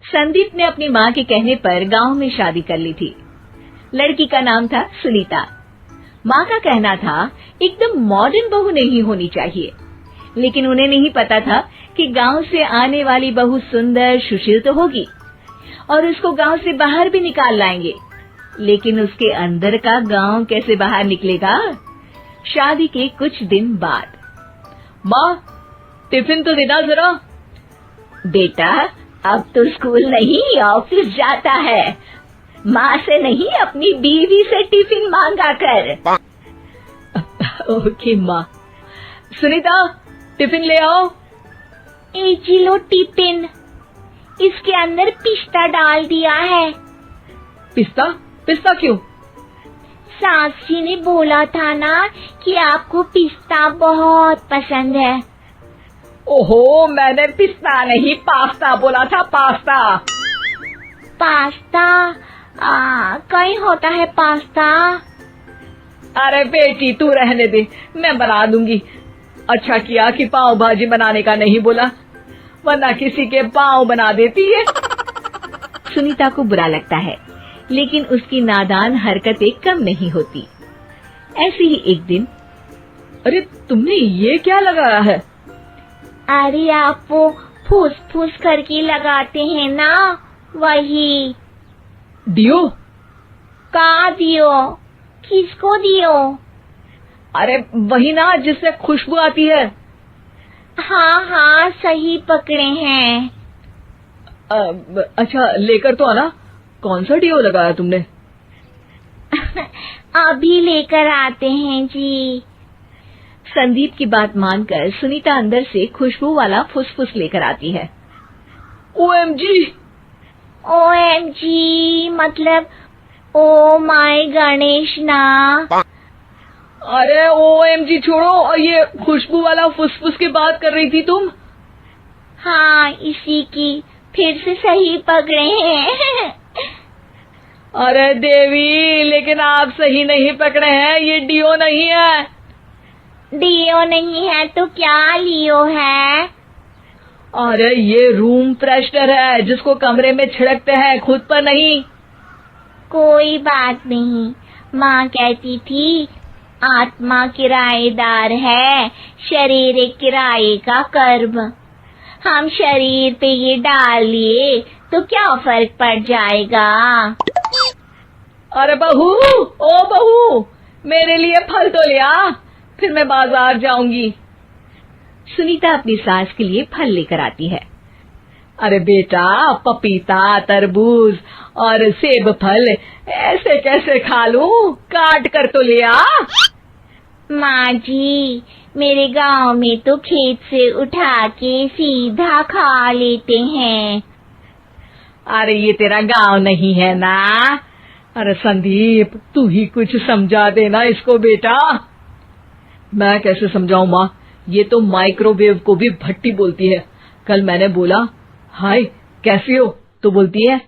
संदीप ने अपनी माँ के कहने पर गांव में शादी कर ली थी। लड़की का नाम था सुनीता। माँ का कहना था एकदम मॉडर्न बहू नहीं होनी चाहिए, लेकिन उन्हें नहीं पता था कि गांव से आने वाली बहू सुंदर सुशील तो होगी और उसको गांव से बाहर भी निकाल लाएंगे, लेकिन उसके अंदर का गांव कैसे बाहर निकलेगा। शादी के कुछ दिन बाद, माँ टिफिन तो देना जरा। बेटा अब तो स्कूल नहीं ऑफिस जाता है, माँ से नहीं अपनी बीवी से टिफिन मांगा कर। ओके माँ। सुनीता टिफिन ले आओ। जी लो टिफिन, इसके अंदर पिस्ता डाल दिया है। पिस्ता? पिस्ता क्यों? सास जी ने बोला था ना कि आपको पिस्ता बहुत पसंद है। ओहो, मैंने पिस्ता नहीं पास्ता बोला था, पास्ता। पास्ता? कहीं होता है पास्ता? अरे बेटी तू रहने दे, मैं बना दूंगी। अच्छा किया कि पाव भाजी बनाने का नहीं बोला, वरना किसी के पाव बना देती है। सुनीता को बुरा लगता है, लेकिन उसकी नादान हरकतें कम नहीं होती। ऐसे ही एक दिन, अरे तुमने ये क्या लगाया है? अरे आप वो फूस फूस करके लगाते हैं ना, वही। डियो? का दियो? किसको दियो? अरे वही ना जिससे खुशबू आती है। हाँ सही पकड़े हैं। अच्छा लेकर तो आना। कौन सा डियो लगाया तुमने? अभी लेकर आते हैं जी। संदीप की बात मानकर सुनीता अंदर से खुशबू वाला फुसफुस लेकर आती है। ओएमजी! ओएमजी मतलब ओ माय गणेश ना। अरे ओएमजी छोड़ो, और ये खुशबू वाला फुसफुस की बात कर रही थी तुम? हाँ इसी की, फिर से सही पकड़े हैं। अरे देवी, लेकिन आप सही नहीं पकड़े हैं, ये डियो नहीं है। डियो नहीं है तो क्या लियो है? अरे ये रूम फ्रेशनर है, जिसको कमरे में छिड़कते हैं, खुद पर नहीं। कोई बात नहीं, माँ कहती थी आत्मा किराएदार है, शरीर एक किराए का कर्म। हम शरीर पे ये डाल लिए तो क्या फर्क पड़ जाएगा। अरे बहू, ओ बहू, मेरे लिए फल तो ले आ, फिर मैं बाजार जाऊंगी। सुनीता अपनी सास के लिए फल लेकर आती है। अरे बेटा, पपीता, तरबूज और सेब फल ऐसे कैसे खा लूं? काट कर तो ले आ। माँ जी, मेरे गांव में तो खेत से उठा के सीधा खा लेते हैं। अरे ये तेरा गांव नहीं है ना। अरे संदीप, तू ही कुछ समझा देना इसको बेटा। मैं कैसे समझाऊं माँ, ये तो माइक्रोवेव को भी भट्टी बोलती है। कल मैंने बोला हाय कैसी हो, तो बोलती है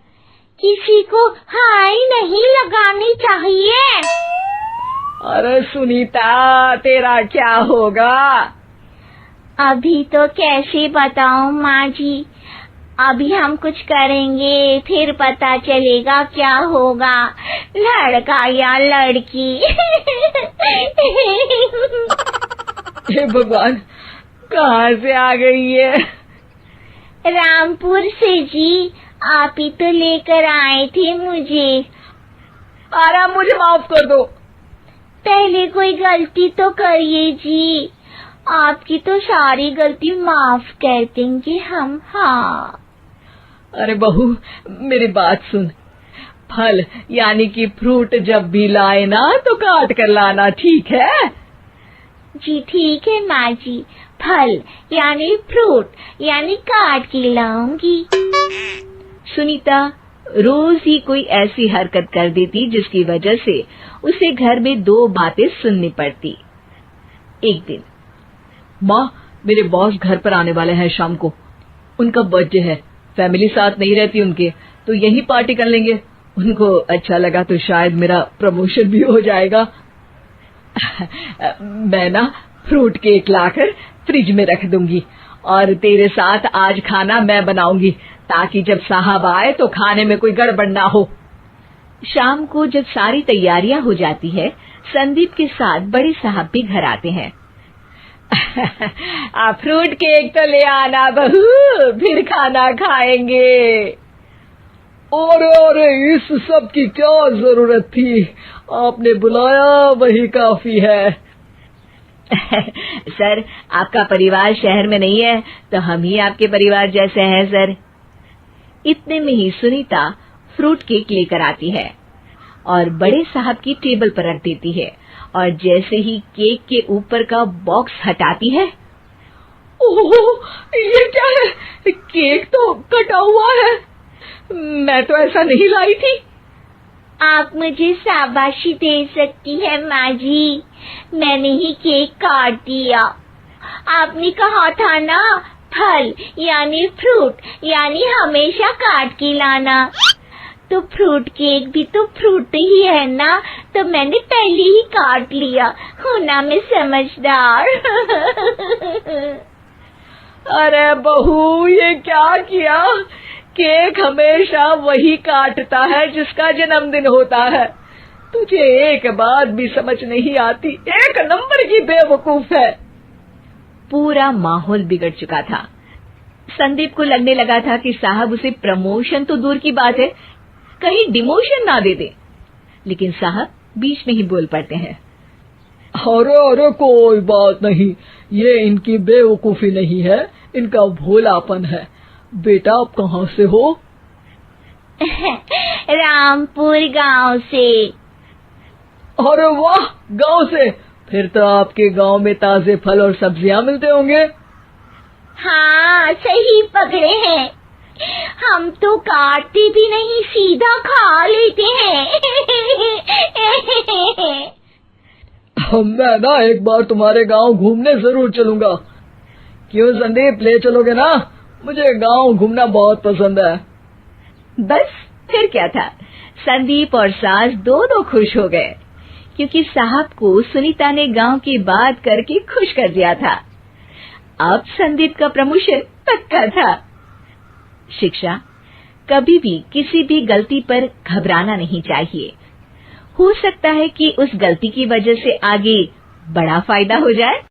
किसी को हाय नहीं लगानी चाहिए। अरे सुनीता, तेरा क्या होगा? अभी तो कैसे बताऊं माँ जी, अभी हम कुछ करेंगे फिर पता चलेगा क्या होगा, लड़का या लड़की। हे भगवान, कहाँ से आ गई है? रामपुर से जी, आप ही तो लेकर आए थे मुझे। अरे मुझे माफ कर दो। पहले कोई गलती तो करिए जी, आपकी तो सारी गलती माफ कर देंगे हम। हाँ अरे बहू, मेरी बात सुन। फल यानी कि फ्रूट जब भी लाए ना तो काट कर लाना, ठीक है? जी ठीक है माँ जी, फल यानी फ्रूट यानी काट के लाऊंगी। सुनीता रोज ही कोई ऐसी हरकत कर देती जिसकी वजह से उसे घर में दो बातें सुननी पड़ती। एक दिन, माँ मेरे बॉस घर पर आने वाले हैं शाम को, उनका बर्थडे है, फैमिली साथ नहीं रहती उनके, तो यही पार्टी कर लेंगे। उनको अच्छा लगा तो शायद मेरा प्रमोशन भी हो जाएगा। मैं ना फ्रूट केक लाकर फ्रिज में रख दूंगी और तेरे साथ आज खाना मैं बनाऊंगी, ताकि जब साहब आए तो खाने में कोई गड़बड़ ना हो। शाम को जब सारी तैयारियां हो जाती है, संदीप के साथ बड़े साहब भी घर आते हैं। फ्रूट केक तो ले आना बहू, फिर खाना खाएंगे। अरे इस सब की क्या जरूरत थी, आपने बुलाया वही काफी है। सर, आपका परिवार शहर में नहीं है तो हम ही आपके परिवार जैसे हैं सर। इतने में ही सुनीता फ्रूट केक लेकर आती है और बड़े साहब की टेबल पर रख देती है, और जैसे ही केक के ऊपर का बॉक्स हटाती है, ओह, ये क्या है? केक तो कटा हुआ है। मैं तो ऐसा नहीं लाई थी। आप मुझे शाबाशी दे सकती है माँ जी, मैंने ही केक काट दिया। आपने कहा था ना, फल यानी फ्रूट यानी हमेशा काट के लाना, तो फ्रूट केक भी तो फ्रूट ही है ना, तो मैंने पहले ही काट लिया। हूँ ना मैं समझदार। अरे बहू, ये क्या किया? केक हमेशा वही काटता है जिसका जन्मदिन होता है। तुझे एक बात भी समझ नहीं आती, एक नंबर की बेवकूफ है। पूरा माहौल बिगड़ चुका था। संदीप को लगने लगा था कि साहब उसे प्रमोशन तो दूर की बात है, कहीं डिमोशन ना दे दे, लेकिन साहब बीच में ही बोल पड़ते हैं। अरे कोई बात नहीं, ये इनकी बेवकूफी नहीं है, इनका भोलापन है। बेटा आप कहाँ से हो? रामपुर गांव से। अरे वाह, गांव से? फिर तो आपके गांव में ताजे फल और सब्जियां मिलते होंगे। हाँ, सही पकड़े हैं। हम तो काटते भी नहीं, सीधा खा लेते हैं। मैं ना एक बार तुम्हारे गांव घूमने जरूर चलूंगा। क्यों संदीप, ले चलोगे ना? मुझे गांव घूमना बहुत पसंद है। बस फिर क्या था, संदीप और सास दोनों खुश हो गए, क्योंकि साहब को सुनीता ने गांव की बात करके खुश कर दिया था। अब संदीप का प्रमोशन पक्का था। शिक्षा, कभी भी किसी भी गलती पर घबराना नहीं चाहिए। हो सकता है कि उस गलती की वजह से आगे बड़ा फायदा हो जाए।